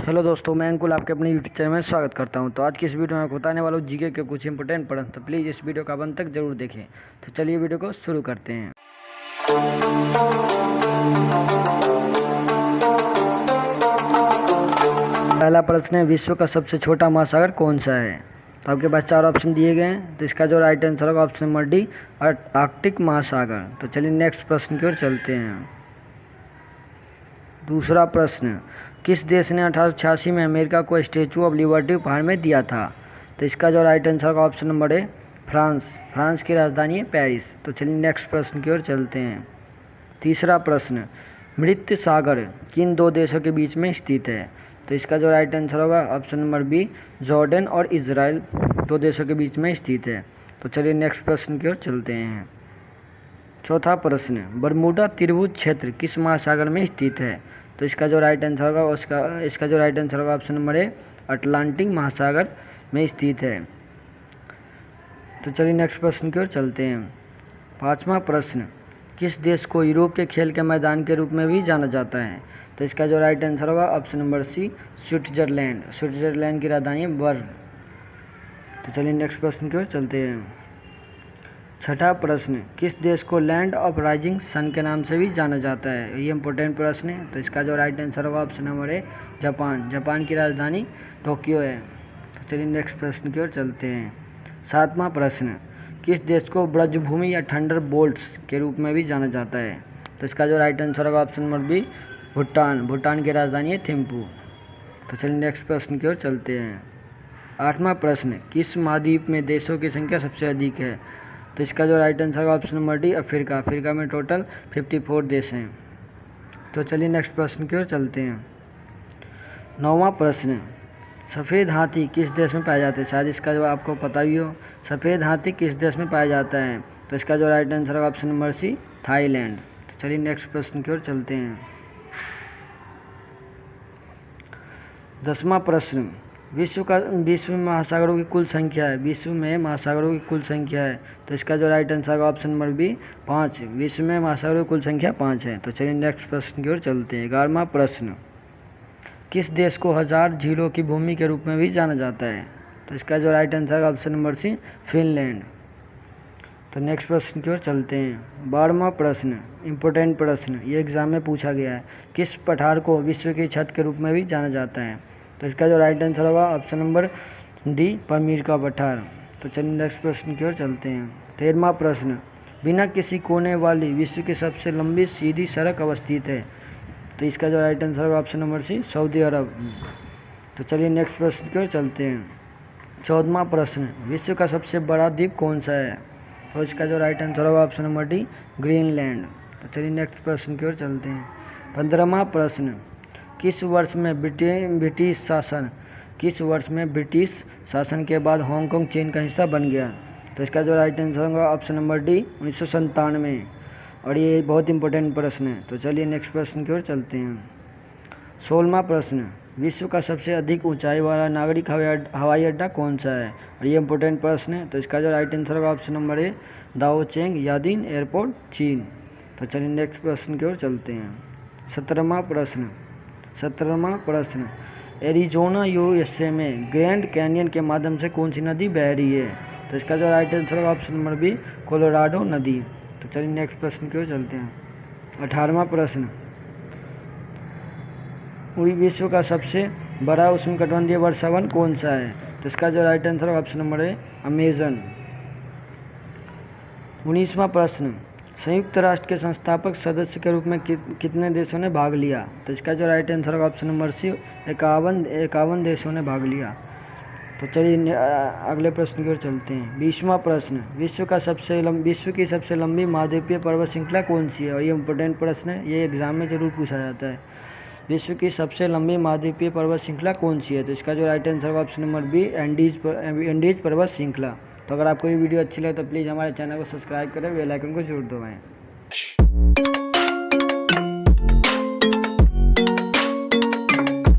Hello दोस्तों, मैं अंकुल आपके अपने यूट्यूब चैनल में स्वागत करता हूं। तो आज की इस वीडियो में आपको बताने वाला हूं जीके के कुछ इंपॉर्टेंट प्रश्न। तो प्लीज़ इस वीडियो का अंत तक जरूर देखें। तो चलिए वीडियो को शुरू करते हैं। पहला प्रश्न है, विश्व का सबसे छोटा महासागर कौन सा है? तो आपके पास चार ऑप्शन दिए गए हैं। तो इसका जो राइट आंसर होगा ऑप्शन नंबर डी, आर्कटिक महासागर। तो चलिए नेक्स्ट प्रश्न की ओर चलते हैं। दूसरा प्रश्न, किस देश ने 1886 में अमेरिका को स्टैचू ऑफ लिबर्टी उपहार में दिया था? तो इसका जो राइट आंसर होगा option number A, France. France की राजधानी है पेरिस। तो चलिए नेक्स्ट प्रश्न की ओर चलते हैं। तीसरा प्रश्न, मृत सागर किन दो देशों के बीच में स्थित है? तो इसका जो राइट आंसर होगा ऑप्शन नंबर बी, जॉर्डन और इजराइल दो देशों के बीच में स्थित है। तो चलिए नेक्स्ट प्रश्न की ओर चलते हैं। चौथा प्रश्न, बरमूडा त्रिभुज क्षेत्र किस महासागर में स्थित है? तो इसका जो राइट आंसर होगा इसका जो राइट आंसर होगा ऑप्शन नंबर ए, अटलांटिक महासागर में स्थित है। तो चलिए नेक्स्ट प्रश्न की ओर चलते हैं। पांचवा प्रश्न, किस देश को यूरोप के खेल के मैदान के रूप में भी जाना जाता है? तो इसका जो राइट आंसर होगा option number C, Switzerland. Switzerland की राजधानी बर्न। तो चलिए नेक्स्ट प्रश्न की ओर चलते हैं। छठा प्रश्न, किस देश को लैंड ऑफ राइजिंग सन के नाम से भी जाना जाता है? ये इंपॉर्टेंट प्रश्न है। तो इसका जो राइट आंसर होगा option number A, Japan. Japan की राजधानी टोक्यो है। तो चलिए नेक्स्ट प्रश्न की ओर चलते हैं। सातवां प्रश्न, किस देश को ब्रजभूमि या थंडर बोल्ट्स के रूप में भी जाना जाता है? तो इसका जो राइट आंसर होगा option number B, Bhutan. Bhutan की राजधानी है थिम्पू। तो चलिए नेक्स्ट प्रश्न की ओर चलते हैं। आठवां प्रश्न, किस महाद्वीप में देशों की संख्या सबसे अधिक है? तो इसका जो राइट आंसर होगा option number D, Africa. Africa में टोटल 54 देश हैं। तो चलिए नेक्स्ट प्रश्न की ओर चलते हैं। नौवां प्रश्न, सफ़ेद हाथी किस देश में पाया जाता है? शायद इसका जवाब आपको पता भी हो। सफ़ेद हाथी किस देश में पाया जाता है? तो इसका जो राइट आंसर होगा ऑप्शन नंबर सी, थाईलैंड। तो चलिए नेक्स्ट प्रश्न की ओर चलते हैं। 10वां प्रश्न, विश्व में महासागरों की कुल संख्या है। विश्व में महासागरों की कुल संख्या है। तो इसका जो राइट आंसर होगा ऑप्शन नंबर बी, 5। विश्व में महासागरों की कुल संख्या 5 है। तो चलिए नेक्स्ट प्रश्न की ओर चलते हैं। 11वां प्रश्न, किस देश को 1000 झीलों की भूमि के रूप में भी जाना जाता है? तो इसका जो राइट आंसर होगा ऑप्शन नंबर सी, फिनलैंड। तो नेक्स्ट प्रश्न की ओर चलते हैं। 12वां प्रश्न, इंपॉर्टेंट प्रश्न, ये एग्जाम में पूछा गया है। किस पठार को विश्व की छत के रूप में भी जाना जाता है? तो इसका जो राइट आंसर होगा ऑप्शन नंबर डी, पमीर का पठार। तो चलिए नेक्स्ट प्रश्न की ओर चलते हैं। 13वां प्रश्न, बिना किसी कोने वाली विश्व की सबसे लंबी सीधी सड़क अवस्थित है। तो इसका जो राइट आंसर होगा ऑप्शन नंबर सी, सऊदी अरब। तो चलिए नेक्स्ट प्रश्न की ओर चलते हैं। 14वां प्रश्न, विश्व का सबसे बड़ा द्वीप कौन सा है? तो इसका जो राइट आंसर होगा ऑप्शन नंबर डी, ग्रीनलैंड। तो चलिए नेक्स्ट प्रश्न की ओर चलते हैं। 15वां प्रश्न, किस वर्ष में ब्रिटिश शासन के बाद हांगकांग चीन का हिस्सा बन गया? तो इसका जो राइट आंसर होगा ऑप्शन नंबर डी, 1997। और ये बहुत इंपॉर्टेंट प्रश्न है। तो चलिए नेक्स्ट प्रश्न की ओर चलते हैं। 16वां प्रश्न, विश्व का सबसे अधिक ऊंचाई वाला नागरिक हवाई अड्डा कौन सा है? और ये इंपॉर्टेंट प्रश्न है। तो इसका जो राइट आंसर होगा ऑप्शन नंबर ए, दाओ चेंग यादिन एयरपोर्ट, चीन। तो चलिए नेक्स्ट प्रश्न की ओर चलते हैं। 17वां प्रश्न, एरिजोना यूएसए में ग्रैंड कैनियन के माध्यम से कौन सी नदी बह रही है? तो इसका जो राइट आंसर होगा ऑप्शन नंबर बी, कोलोराडो नदी। तो चलिए नेक्स्ट प्रश्न की ओर चलते हैं। 18वां प्रश्न, विश्व का सबसे बड़ा उष्णकटिबंधीय वर्षावन कौन सा है? तो इसका जो राइट आंसर होगा ऑप्शन नंबर ए, अमेजन। 19वां प्रश्न, संयुक्त राष्ट्र के संस्थापक सदस्य के रूप में कितने देशों ने भाग लिया? तो इसका जो राइट आंसर होगा ऑप्शन नंबर सी, 51 देशों ने भाग लिया। तो चलिए अगले प्रश्न की ओर चलते हैं। 20वां प्रश्न, विश्व की सबसे लंबी महाद्वीपीय पर्वत श्रृंखला कौन सी है? और ये इंपॉर्टेंट प्रश्न है, ये एग्जाम में जरूर पूछा जाता है। विश्व की सबसे लंबी महाद्वीपीय पर्वत श्रृंखला कौन सी है? तो इसका जो राइट आंसर होगा ऑप्शन नंबर बी, एंडीज पर्वत श्रृंखला। तो अगर आपको ये वीडियो अच्छी लगे तो प्लीज़ हमारे चैनल को सब्सक्राइब करें, बेल आइकन को जरूर दबाएं।